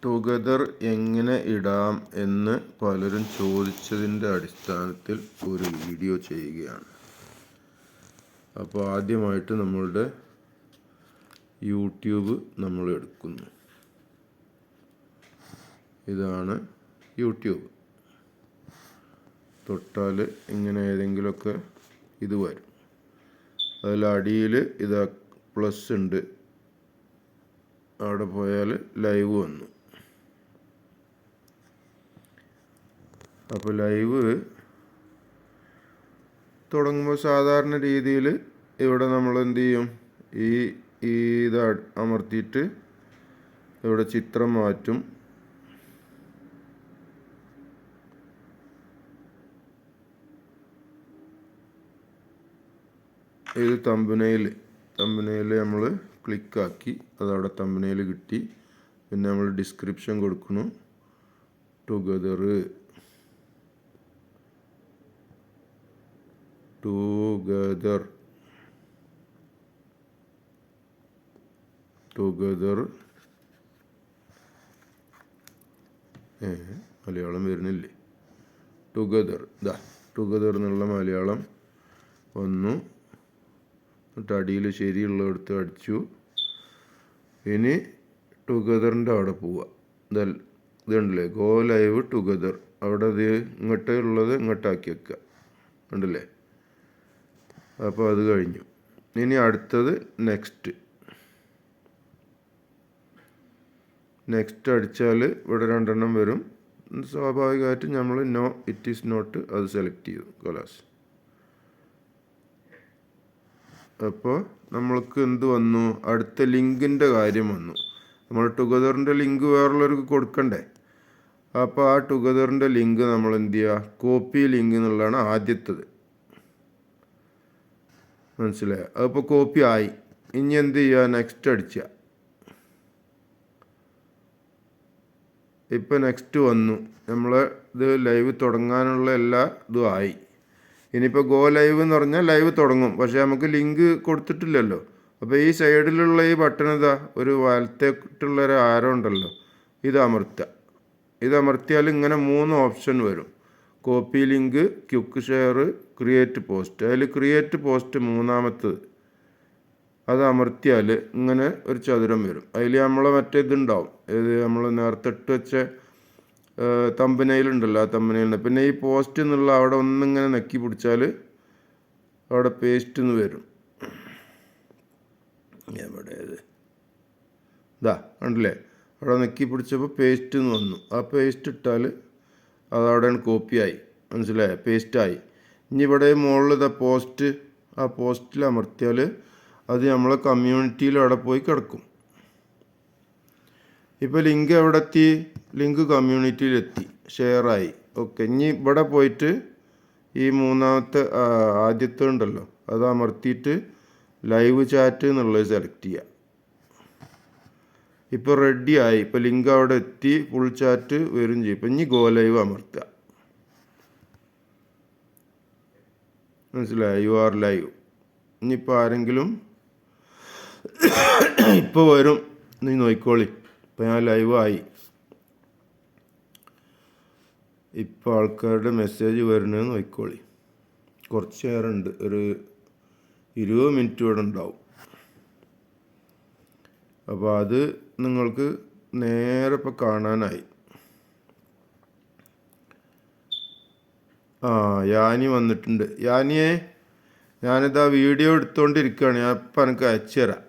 Together എങ്ങനെ ഇടാം എന്ന് പലരും ചോദിച്ചതിൻ്റെ അടിസ്ഥാനത്തിൽ ഒരു വീഡിയോ ചെയ്യുകയാണ്. അപ്പോൾ ആദ്യമായിട്ട് നമ്മളുടെ യൂട്യൂബ് നമ്മൾ എടുക്കുന്നു. ഇതാണ് യൂട്യൂബ്. തൊട്ടാൽ ഇങ്ങനെ ഏതെങ്കിലുമൊക്കെ ഇത് വരും. അതിൽ അടിയിൽ ഇതാ പ്ലസ് ഉണ്ട്. അവിടെ പോയാൽ ലൈവ് വന്നു. അപ്പോൾ ലൈവ് തുടങ്ങുമ്പോൾ സാധാരണ രീതിയിൽ ഇവിടെ നമ്മൾ എന്ത് ചെയ്യും, ഇത് അമർത്തിയിട്ട് ഇവിടെ ചിത്രം മാറ്റും. ഇത് തമ്പനയിൽ നമ്മൾ ക്ലിക്കാക്കി അതവിടെ തമ്പനയിൽ കിട്ടി. പിന്നെ നമ്മൾ ഡിസ്ക്രിപ്ഷൻ കൊടുക്കുന്നു. ടുഗദർ മലയാളം വരുന്നില്ലേ? ടുഗദർ എന്നുള്ള മലയാളം വന്നു. എന്നിട്ട് അടിയിൽ ശരിയുള്ളടുത്ത് അടിച്ചു. ഇനി ടുഗദറിൻ്റെ അവിടെ പോവുക. ഇതുണ്ടല്ലേ, ഗോ ലൈവ് ടുഗദർ. അവിടെ ഇത് ഇങ്ങോട്ട് ഉള്ളത് ഇങ്ങോട്ടാക്കി വെക്കുക. ഉണ്ടല്ലേ? അപ്പോൾ അത് കഴിഞ്ഞു. ഇനി അടുത്തത് നെക്സ്റ്റ് അടിച്ചാൽ ഇവിടെ രണ്ടെണ്ണം വരും. സ്വാഭാവികമായിട്ട് നമ്മൾ നോ ഇറ്റ് ഈസ് നോട്ട് അത് സെലക്ട് ചെയ്തു. കൊലാസ്. അപ്പോൾ നമ്മൾക്ക് എന്ത് വന്നു? അടുത്ത ലിങ്കിൻ്റെ കാര്യം വന്നു. നമ്മൾ ടുഗദറിൻ്റെ ലിങ്ക് വേറുള്ളവർക്ക് കൊടുക്കണ്ടേ? അപ്പോൾ ആ ടുഗദറിൻ്റെ ലിങ്ക് നമ്മൾ എന്ത് ചെയ്യുക? കോപ്പി ലിങ്ക് എന്നുള്ളതാണ് ആദ്യത്തത്. മനസ്സിലായോ? അതിപ്പോൾ കോപ്പി ആയി. ഇനി എന്ത് ചെയ്യുക? നെക്സ്റ്റ് അടിക്കുക. ഇപ്പം നെക്സ്റ്റ് വന്നു. നമ്മൾ ഇത് ലൈവ് തുടങ്ങാനുള്ള എല്ലാ ഇതും ആയി. ഇനിയിപ്പോൾ ഗോ ലൈവ് എന്ന് പറഞ്ഞാൽ ലൈവ് തുടങ്ങും. പക്ഷേ നമുക്ക് ലിങ്ക് കൊടുത്തിട്ടില്ലല്ലോ. അപ്പോൾ ഈ സൈഡിലുള്ള ഈ ബട്ടൺ ഒരു വലത്തേക്കുള്ള ഒരു ആരോ ഉണ്ടല്ലോ, ഇത് അമർത്തിയാൽ ഇങ്ങനെ 3 ഓപ്ഷൻ വരും. Copy link, quick share, create post. അതിൽ ക്രിയേറ്റ് പോസ്റ്റ് മൂന്നാമത്തത്. അത് അമർത്തിയാൽ ഇങ്ങനെ ഒരു ചതുരം വരും. അതിൽ നമ്മളെ മറ്റേതുണ്ടാവും. ഇത് നമ്മൾ നേരത്തെ ഇട്ട് വെച്ച തമ്പനയിലുണ്ടല്ലോ, ആ തമ്പനയിലുണ്ട്. പിന്നെ ഈ പോസ്റ്റ് എന്നുള്ള അവിടെ ഒന്നിങ്ങനെ നെക്കി പിടിച്ചാൽ അവിടെ പേസ്റ്റ് എന്ന് വരും. എവിടെയത്? കണ്ടില്ലേ? അവിടെ നെക്കി പിടിച്ചപ്പോൾ പേസ്റ്റ് എന്ന് വന്നു. ആ പേസ്റ്റ് ഇട്ടാൽ അതവിടെയാണ് കോപ്പിയായി. മനസ്സിലായോ? പേസ്റ്റായി. ഇനി ഇവിടെ മുകളിൽ പോസ്റ്റ്. ആ പോസ്റ്റിൽ അമർത്തിയാൽ അത് നമ്മളെ കമ്മ്യൂണിറ്റിയിൽ അവിടെ പോയി കിടക്കും. ഇപ്പോൾ ലിങ്ക് എവിടെ എത്തി? ലിങ്ക് കമ്മ്യൂണിറ്റിയിലെത്തി, ഷെയറായി. ഓക്കെ. ഇനി ഇവിടെ പോയിട്ട് ഈ മൂന്നാമത്തെ ആദ്യത്തെ ഉണ്ടല്ലോ, അത് അമർത്തിയിട്ട് ലൈവ് ചാറ്റ് എന്നുള്ളത് സെലക്ട് ചെയ്യുക. ഇപ്പോൾ റെഡി ആയി. ഇപ്പോൾ ലിങ്ക് അവിടെ എത്തി, ഫുൾ ചാറ്റ് വരും ചെയ്യും. ഇപ്പം ഇനി ഗോ ലൈവ് അമർത്തുക. മനസ്സിലായോ? You are live. ഇനിയിപ്പോൾ ആരെങ്കിലും ഇപ്പോൾ വരും, നീ നോക്കിക്കോളി. ഇപ്പം ഞാൻ ലൈവ് ആയി. ഇപ്പോൾ ആൾക്കാരുടെ മെസ്സേജ് വരുന്നത് നോക്കിക്കോളി. കുറച്ച് നേരമുണ്ട്, ഒരു 20 മിനിറ്റ് ഇവിടെ ഉണ്ടാവും. അപ്പോൾ അത് നിങ്ങൾക്ക് നേരെ ഇപ്പോൾ കാണാനായി. യാനി വന്നിട്ടുണ്ട്. യാനിയെ, ഞാനിതാ വീഡിയോ എടുത്തുകൊണ്ടിരിക്കുകയാണ്. ഞാൻ ഇപ്പം എനിക്ക് അയച്ചു തരാം.